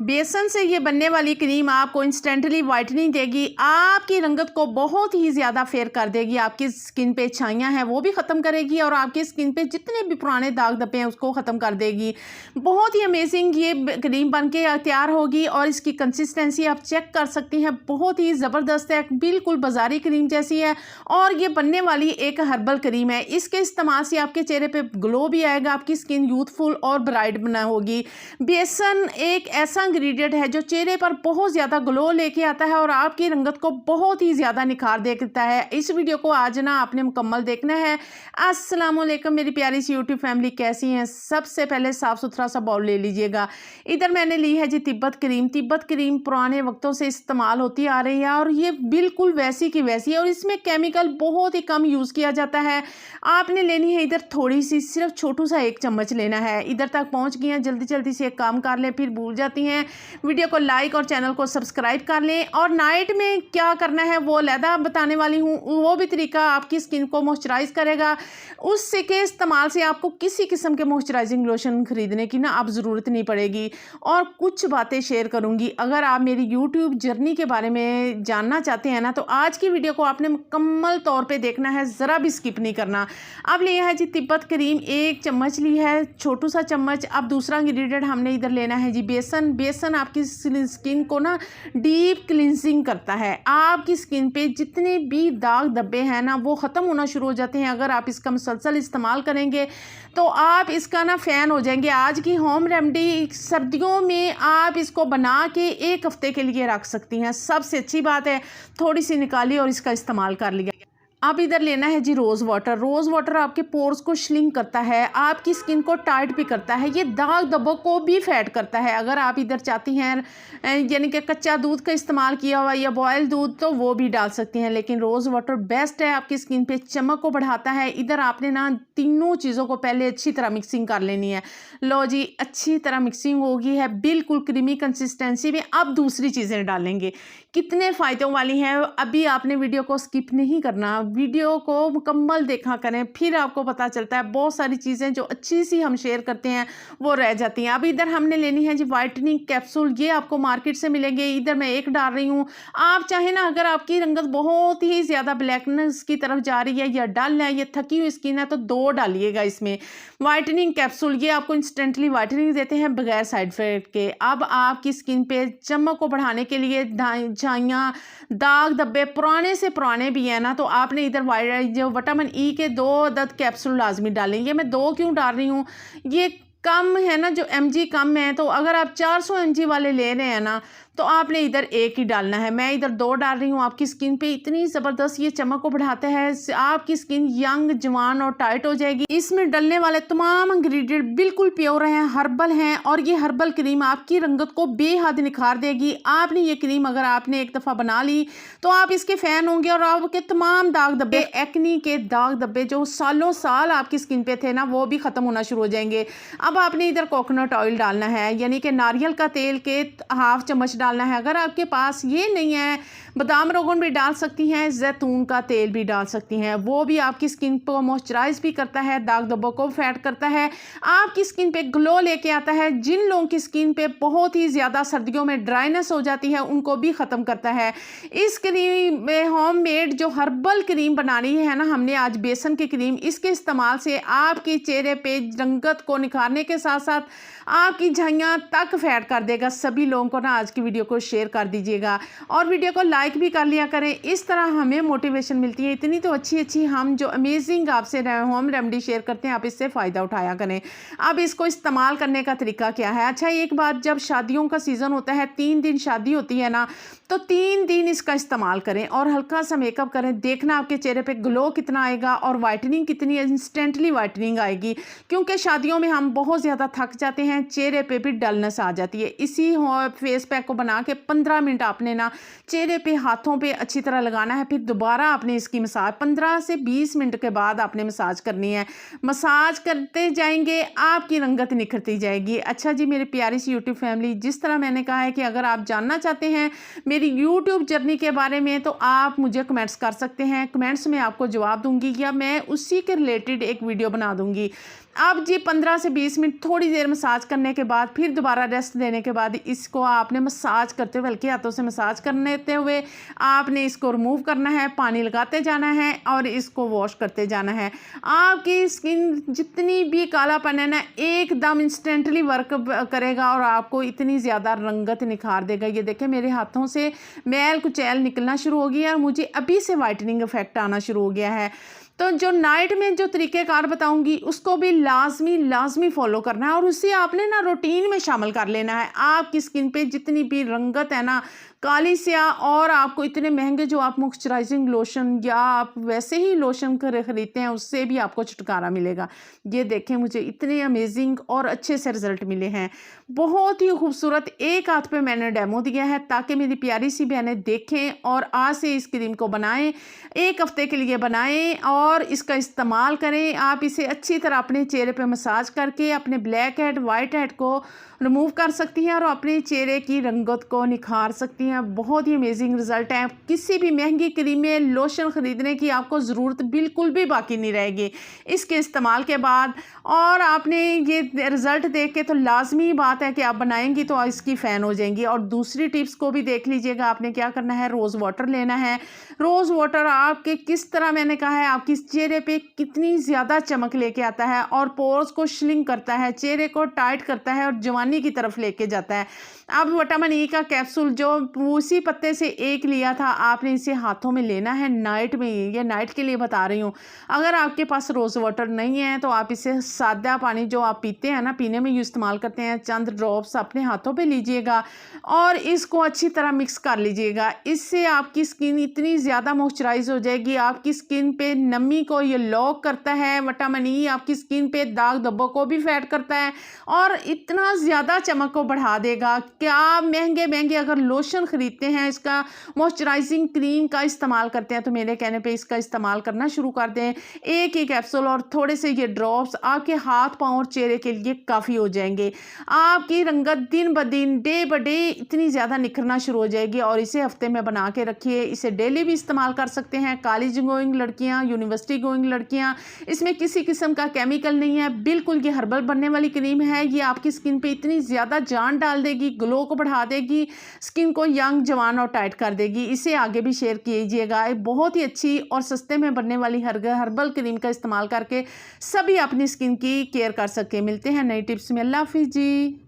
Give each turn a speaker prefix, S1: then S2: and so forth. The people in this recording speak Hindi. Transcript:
S1: बेसन से ये बनने वाली क्रीम आपको इंस्टेंटली वाइटनिंग देगी, आपकी रंगत को बहुत ही ज़्यादा फेयर कर देगी, आपकी स्किन पे छाइयाँ हैं वो भी ख़त्म करेगी और आपकी स्किन पे जितने भी पुराने दाग धब्बे हैं उसको ख़त्म कर देगी। बहुत ही अमेजिंग ये क्रीम बन के तैयार होगी और इसकी कंसिस्टेंसी आप चेक कर सकती हैं, बहुत ही ज़बरदस्त है, बिल्कुल बाज़ारी क्रीम जैसी है। और ये बनने वाली एक हर्बल क्रीम है, इसके इस्तेमाल से आपके चेहरे पर ग्लो भी आएगा, आपकी स्किन यूथफुल और ब्राइट बना होगी। बेसन एक ऐसा इंग्रेडिएंट है जो चेहरे पर बहुत ज़्यादा ग्लो लेके आता है और आपकी रंगत को बहुत ही ज़्यादा निखार देता है। इस वीडियो को आज ना आपने मुकम्मल देखना है। अस्सलाम वालेकुम मेरी प्यारी सी यूट्यूब फैमिली, कैसी हैं? सबसे पहले साफ़ सुथरा सा बाउल ले लीजिएगा। इधर मैंने ली है जी तिब्बत क्रीम। तिब्बत क्रीम पुराने वक्तों से इस्तेमाल होती आ रही है और ये बिल्कुल वैसी की वैसी है और इसमें केमिकल बहुत ही कम यूज़ किया जाता है। आपने लेनी है इधर थोड़ी सी, सिर्फ छोटू सा 1 चम्मच लेना है। इधर तक पहुँच गई हैं, जल्दी जल्दी से एक काम कर लें, फिर भूल जाती हैं। वीडियो को लाइक और चैनल को सब्सक्राइब कर लें। और नाइट में क्या करना है वो अलहदा बताने वाली हूँ, वो भी तरीका आपकी स्किन को मॉइस्चराइज करेगा। उससे के इस्तेमाल से आपको किसी किस्म के मॉइस्चराइजिंग लोशन खरीदने की ना आप ज़रूरत नहीं पड़ेगी। और कुछ बातें शेयर करूँगी, अगर आप मेरी यूट्यूब जर्नी के बारे में जानना चाहते हैं ना तो आज की वीडियो को आपने मुकम्मल तौर पर देखना है, ज़रा भी स्किप नहीं करना। अब लिया है जी तिब्बत क्रीम, 1 चम्मच ली है, छोटू सा चम्मच। अब दूसरा इंग्रेडिएंट हमने इधर लेना है जी बेसन। बेसन आपकी स्किन को ना डीप क्लिनजिंग करता है, आपकी स्किन पे जितने भी दाग धब्बे हैं ना वो ख़त्म होना शुरू हो जाते हैं। अगर आप इसका मुसलसल इस्तेमाल करेंगे तो आप इसका ना फ़ैन हो जाएंगे। आज की होम रेमेडी, सर्दियों में आप इसको बना के 1 हफ्ते के लिए रख सकती हैं। सबसे अच्छी बात है, थोड़ी सी निकाली और इसका इस्तेमाल कर लिया। अब इधर लेना है जी रोज़ वाटर। रोज़ वाटर आपके पोर्स को श्रिंक करता है, आपकी स्किन को टाइट भी करता है, ये दाग धब्बों को भी फैट करता है। अगर आप इधर चाहती हैं यानी कि कच्चा दूध का इस्तेमाल किया हुआ या बॉयल दूध तो वो भी डाल सकती हैं, लेकिन रोज़ वाटर बेस्ट है, आपकी स्किन पे चमक को बढ़ाता है। इधर आपने ना तीनों चीज़ों को पहले अच्छी तरह मिक्सिंग कर लेनी है। लो जी, अच्छी तरह मिक्सिंग होगी है, बिल्कुल क्रीमी कंसिस्टेंसी में। अब दूसरी चीज़ें डालेंगे, कितने फ़ायदों वाली हैं। अभी आपने वीडियो को स्किप नहीं करना, वीडियो को मुकम्मल देखा करें, फिर आपको पता चलता है बहुत सारी चीज़ें जो अच्छी सी हम शेयर करते हैं वो रह जाती हैं। अब इधर हमने लेनी है जी वाइटनिंग कैप्सूल, ये आपको मार्केट से मिलेंगे। इधर मैं 1 डाल रही हूँ। आप चाहे ना, अगर आपकी रंगत बहुत ही ज़्यादा ब्लैकनेस की तरफ जा रही है या डल है या थकी हुई स्किन है तो 2 डालिएगा इसमें वाइटनिंग कैप्सूल। ये आपको इंस्टेंटली वाइटनिंग देते हैं बगैर साइड इफेक्ट के। अब आपकी स्किन पे चमक को बढ़ाने के लिए झाइयाँ, दाग धब्बे पुराने से पुराने भी हैं ना तो आपने इधर जो विटामिन ई के 2 अदद कैप्सूल लाजमी डालें। ये मैं 2 क्यों डाल रही हूँ, ये कम है ना, जो mg कम है, तो अगर आप 400 mg वाले ले रहे हैं ना तो आपने इधर 1 ही डालना है। मैं इधर 2 डाल रही हूँ। आपकी स्किन पे इतनी ज़बरदस्त ये चमक को बढ़ाता है, आपकी स्किन यंग, जवान और टाइट हो जाएगी। इसमें डलने वाले तमाम इंग्रेडिएंट बिल्कुल प्योर हैं, हर्बल हैं और ये हर्बल क्रीम आपकी रंगत को बेहद निखार देगी। आपने ये क्रीम अगर आपने एक दफ़ा बना ली तो आप इसके फ़ैन होंगे और आपके तमाम दाग धब्बे, एक्नी के दाग धब्बे जो सालों साल आपकी स्किन पे थे ना वो भी ख़त्म होना शुरू हो जाएंगे। अब आपने इधर कोकोनट ऑयल डालना है, यानी कि नारियल का तेल के 1/2 चम्मच डालना है। अगर आपके पास ये नहीं है, बादाम रोगन भी डाल सकती हैं, जैतून का तेल भी डाल सकती हैं, वो भी आपकी स्किन को मॉइस्चराइज भी करता है, दाग धब्बों को फैट करता है, आपकी स्किन पे ग्लो लेके आता है। जिन लोगों की स्किन पे बहुत ही ज़्यादा सर्दियों में ड्राइनेस हो जाती है उनको भी ख़त्म करता है। इस क्रीम में होम मेड जो हर्बल क्रीम बनानी है ना हमने आज, बेसन की क्रीम, इसके इस्तेमाल से आपके चेहरे पे रंगत को निखारने के साथ साथ आपकी झाइयाँ तक फैट कर देगा। सभी लोगों को ना आज की वीडियो को शेयर कर दीजिएगा और वीडियो को लाइक भी कर लिया करें, इस तरह हमें मोटिवेशन मिलती है। इतनी तो अच्छी अच्छी हम जो अमेजिंग आपसे होम रेमेडी शेयर करते हैं, आप इससे फ़ायदा उठाया करें। अब इसको इस्तेमाल करने का तरीका क्या है? अच्छा, एक बात, जब शादियों का सीज़न होता है, 3 दिन शादी होती है ना, तो 3 दिन इसका इस्तेमाल करें और हल्का सा मेकअप करें। देखना आपके चेहरे पे ग्लो कितना आएगा और वाइटनिंग कितनी इंस्टेंटली वाइटनिंग आएगी, क्योंकि शादियों में हम बहुत ज़्यादा थक जाते हैं, चेहरे पे भी डलनेस आ जाती है। इसी फेस पैक को बना के 15 मिनट आपने ना चेहरे पे, हाथों पे अच्छी तरह लगाना है, फिर दोबारा आपने इसकी मसाज 15 से 20 मिनट के बाद आपने मसाज करनी है। मसाज करते जाएंगे, आपकी रंगत निखरती जाएगी। अच्छा जी मेरी प्यारी सी यूट्यूब फैमिली, जिस तरह मैंने कहा है कि अगर आप जानना चाहते हैं मेरी यूट्यूब जर्नी के बारे में तो आप मुझे कमेंट्स कर सकते हैं, कमेंट्स में आपको जवाब दूंगी या मैं उसी के रिलेटेड एक वीडियो बना दूंगी। अब जी 15 से 20 मिनट थोड़ी देर मसाज करने के बाद फिर दोबारा रेस्ट देने के बाद इसको आपने मसाज करते हुए हल्के हाथों से मसाज करते हुए आपने इसको रिमूव करना है, पानी लगाते जाना है और इसको वॉश करते जाना है। आपकी स्किन जितनी भी कालापन है ना एकदम इंस्टेंटली वर्क करेगा और आपको इतनी ज़्यादा रंगत निखार देगा। ये देखें मेरे हाथों से मैल कुचैल निकलना शुरू हो गया और मुझे अभी से वाइटनिंग इफेक्ट आना शुरू हो गया है। तो जो नाइट में जो तरीक़ेकार बताऊंगी उसको भी लाजमी फॉलो करना है और उसे आपने ना रूटीन में शामिल कर लेना है। आपकी स्किन पे जितनी भी रंगत है ना काली स्याह और आपको इतने महंगे जो आप मॉइस्चराइजिंग लोशन या आप वैसे ही लोशन खरीदते हैं उससे भी आपको छुटकारा मिलेगा। ये देखें मुझे इतने अमेजिंग और अच्छे से रिज़ल्ट मिले हैं, बहुत ही खूबसूरत। एक हाथ पे मैंने डेमो दिया है ताकि मेरी प्यारी सी बहनें देखें और आज से इस क्रीम को बनाएं, 1 हफ्ते के लिए बनाएं और इसका इस्तेमाल करें। आप इसे अच्छी तरह अपने चेहरे पे मसाज करके अपने ब्लैक हेड वाइट हेड को रिमूव कर सकती हैं और अपने चेहरे की रंगत को निखार सकती हैं। बहुत ही अमेजिंग रिज़ल्ट है। किसी भी महंगी क्रीम में लोशन ख़रीदने की आपको ज़रूरत बिल्कुल भी बाकी नहीं रहेगी इसके इस्तेमाल के बाद। और आपने ये रिज़ल्ट देख के तो लाजमी बात है कि आप बनाएंगी तो इसकी फ़ैन हो जाएंगी। और दूसरी टिप्स को भी देख लीजिएगा। आपने क्या करना है, रोज़ वाटर लेना है। रोज़ वाटर आपके किस तरह मैंने कहा है आपकी चेहरे पे कितनी ज़्यादा चमक लेके आता है और पोर्स को श्रिंक करता है, चेहरे को टाइट करता है और जवानी की तरफ लेके जाता है। अब विटामिन ई का कैप्सूल जो उसी पत्ते से एक लिया था आपने इसे हाथों में लेना है नाइट में। ये नाइट के लिए बता रही हूँ। अगर आपके पास रोज़ वाटर नहीं है तो आप इसे सादा पानी जो आप पीते हैं ना, पीने में इस्तेमाल करते हैं, चंद ड्रॉप्स अपने हाथों पे लीजिएगा और इसको अच्छी तरह मिक्स कर लीजिएगा। इससे आपकी स्किन इतनी ज़्यादा मॉइस्चराइज हो जाएगी। आपकी स्किन पे नमी को ये लॉक करता है। विटामिन ई आपकी स्किन पे दाग धब्बों को भी फैट करता है और इतना ज़्यादा चमक को बढ़ा देगा। क्या आप महंगे अगर लोशन खरीदते हैं, इसका मॉइस्चराइजिंग क्रीम का इस्तेमाल करते हैं तो मेरे कहने पे इसका इस्तेमाल करना शुरू कर दें। एक ही कैप्सूल और थोड़े से ये ड्रॉप्स आपके हाथ पाँव और चेहरे के लिए काफ़ी हो जाएंगे। आपकी रंगत दिन ब दिन डे ब डे इतनी ज़्यादा निखरना शुरू हो जाएगी। और इसे हफ्ते में बना के रखिए। इसे डेली भी इस्तेमाल कर सकते हैं। कॉलेज गोइंग लड़कियाँ, यूनिवर्सिटी गोइंग लड़कियाँ, इसमें किसी किस्म का केमिकल नहीं है, बिल्कुल ये हर्बल बनने वाली क्रीम है। ये आपकी स्किन पे इतनी ज़्यादा जान डाल देगी, ग्लो को बढ़ा देगी, स्किन को यंग जवान और टाइट कर देगी। इसे आगे भी शेयर कीजिएगा। एक बहुत ही अच्छी और सस्ते में बनने वाली हर्बल क्रीम का इस्तेमाल करके सभी अपनी स्किन की केयर कर सकें। मिलते हैं नई टिप्स में। अल्लाह हाफिज़ जी।